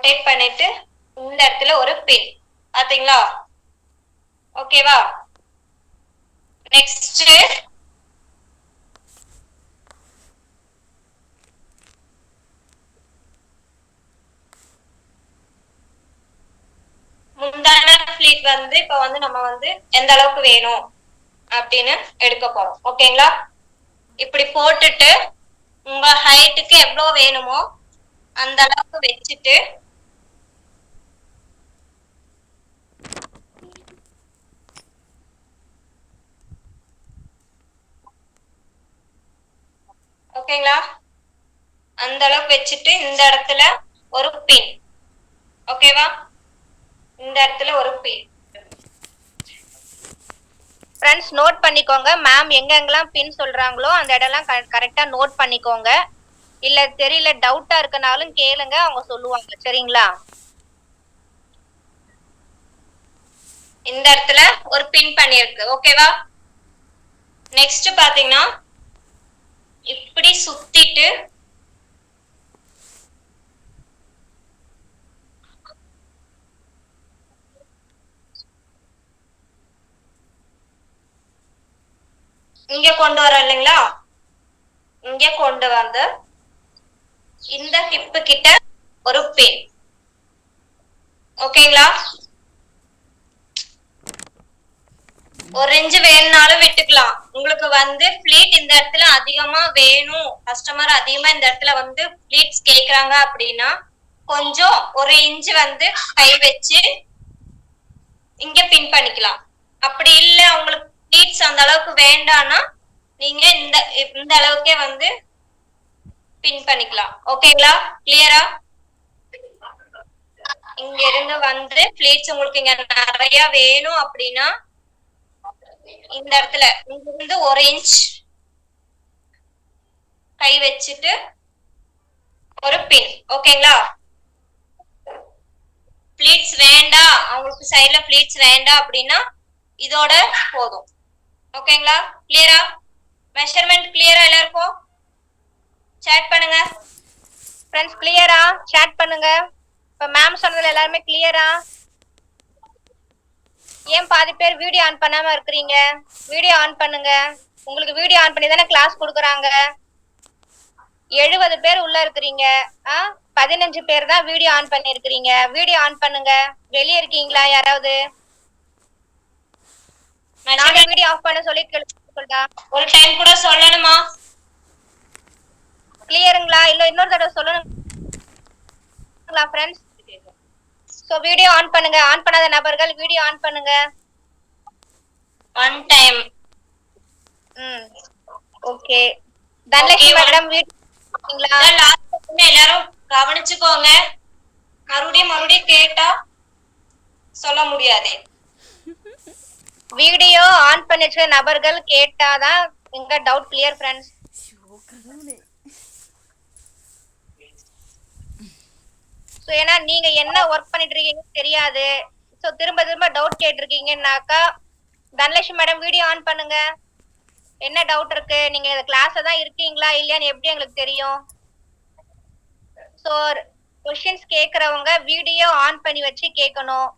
Rotate பண்ணிட்டு இந்த இடத்துல ஒரு பின். பாத்தீங்களா? ஓகேவா? நெக்ஸ்ட் முந்தான ஃபிளீட் வந்து இப்ப வந்து நம்ம வந்து எந்த அளவுக்கு வேணும் அப்படின்னு எடுக்க போறோம். ஓகேங்களா? இப்படி போட்டுட்டு உங்க ஹைட்டுக்கு எவ்வளவு வேணுமோ அந்த அளவுக்கு வச்சுட்டு ஓகேங்களா? அந்த அளவுக்கு வச்சுட்டு இந்த இடத்துல ஒரு பின். ஓகேவா? இந்த இடத்துல ஒரு பின். ஃப்ரெண்ட்ஸ் நோட் பண்ணிக்கோங்க. மேம் எங்கெங்கெல்லாம் பின் சொல்றாங்களோ அந்த இடம்லாம் கரெக்டா நோட் பண்ணிக்கோங்க. இல்ல தெரியல டவுட்டா இருக்கனாலும் கேளுங்க, அவங்க சொல்லுவாங்க. சரிங்களா? இந்த இடத்துல ஒரு பின் பண்ணிருக்கு. ஓகேவா? நெக்ஸ்ட் பாத்தீங்கன்னா இப்படி சுத்திட்டு இங்க கொண்டு வர இல்லைங்களா? இங்க கொண்டு வந்து இந்த ஹிப்பு கிட்ட ஒரு பின். ஓகேங்களா? ஒரு இன்ச் வேணும்னாலும் விட்டுக்கலாம். உங்களுக்கு வந்து ஃபிளீட் இந்த இடத்துல அதிகமா வேணும், கஸ்டமர் அதிகமா இந்த இடத்துல வந்து ஃபிளீட்ஸ் கேக்குறாங்க அப்படின்னா கொஞ்சம் ஒரு இன்ச் வந்து கை வச்சு இங்க பின் பண்ணிக்கலாம். அப்படி இல்ல உங்களுக்கு ஃபிளீட்ஸ் அந்த அளவுக்கு வேண்டாம்னா நீங்க இந்த இந்த அளவுக்கே வந்து பின் பண்ணிக்கலாம். ஓகேங்களா? கிளியரா? இங்க இருந்து வந்து ஃபிளீட்ஸ் உங்களுக்கு இங்க நிறைய வேணும் அப்படின்னா இந்த இடத்துல இங்க இருந்து ஒரு இன்ச் கை வச்சுட்டு ஒரு பின். ஓகேங்களா? ஃபிளீட்ஸ் வேண்டாம், அவங்களுக்கு சைடுல ஃபிளீட்ஸ் வேண்டாம் அப்படின்னா இதோட போதும். ஓகேங்களா? கிளியரா? மெஷர்மெண்ட் கிளியரா எல்லாருக்கும்? சேட் பண்ணுங்க ஃப்ரெண்ட்ஸ். கிளியரா? சேட் பண்ணுங்க. இப்ப மேம் சொன்னதுல எல்லாருமே கிளியரா? ஏன் பாதி பேர் வீடியோ ஆன் பண்ணாம இருக்கிறீங்க? வீடியோ ஆன் பண்ணுங்க. உங்களுக்கு வீடியோ ஆன் பண்ணி தானே கிளாஸ் கொடுக்குறாங்க. 70 பேர் உள்ள இருக்கிறீங்க. 15 பேர் தான் வீடியோ ஆன் பண்ணி இருக்கிறீங்க. வீடியோ ஆன் பண்ணுங்க. வெளியே இருக்கீங்களா யாராவது? வீடியோ ஆஃப் பண்ண சொல்லி சொல்றா. ஒரு டைம் கூட சொல்லணுமா? கிளியருங்களா? இல்ல இன்னொரு தடவை சொல்லணுங்களா ஃப்ரெண்ட்ஸ்? சோ வீடியோ ஆன் பண்ணுங்க. ஆன் பண்ணாத நபர்கள் வீடியோ ஆன் பண்ணுங்க. One time. Okay. Dhanalakshmi madam வீடியோங்களா? லாஸ்ட் எல்லாரும் கவனிச்சுக்கோங்க. மறுபடியும் கேட்டா சொல்ல முடியாது. வீடியோ ஆன் பண்ணி வச்ச நபர்கள் கேட்டாதான் எங்க டவுட் கிளியர் ஃப்ரெண்ட்ஸ். சோ ஏன்னா நீங்க என்ன ஒர்க் பண்ணிட்டு இருக்கீங்கன்னு தெரியாது. சோ திரும்ப திரும்ப டவுட் கேட்டிருக்கீங்கன்னாக்கா தனலட்சுமி மேடம் வீடியோ ஆன் பண்ணுங்க. என்ன டவுட் இருக்கு? நீங்க இந்த கிளாஸ்ல தான் இருக்கீங்களா இல்லையான்னு எப்படி எங்களுக்கு தெரியும்? சோ क्वेश्चंस கேக்குறவங்க வீடியோ ஆன் பண்ணி வச்சு கேட்கணும்.